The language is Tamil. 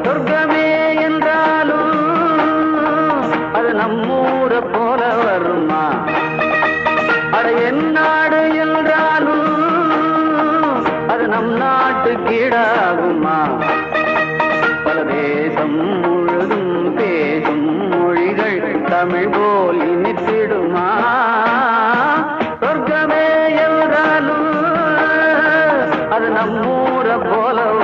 சொர்க்கமே என்றாலும் அது நம்மூர போல வருமா? அட என் நாடு என்றாலும் அது நம் நாட்டு கீழாகுமா? பல தேசம் முழுதும் பேசும் மொழிகள் தமிழ் போல் இனித்திடுமா? சொர்க்கமே என்றாலும் அது நம்மூர போல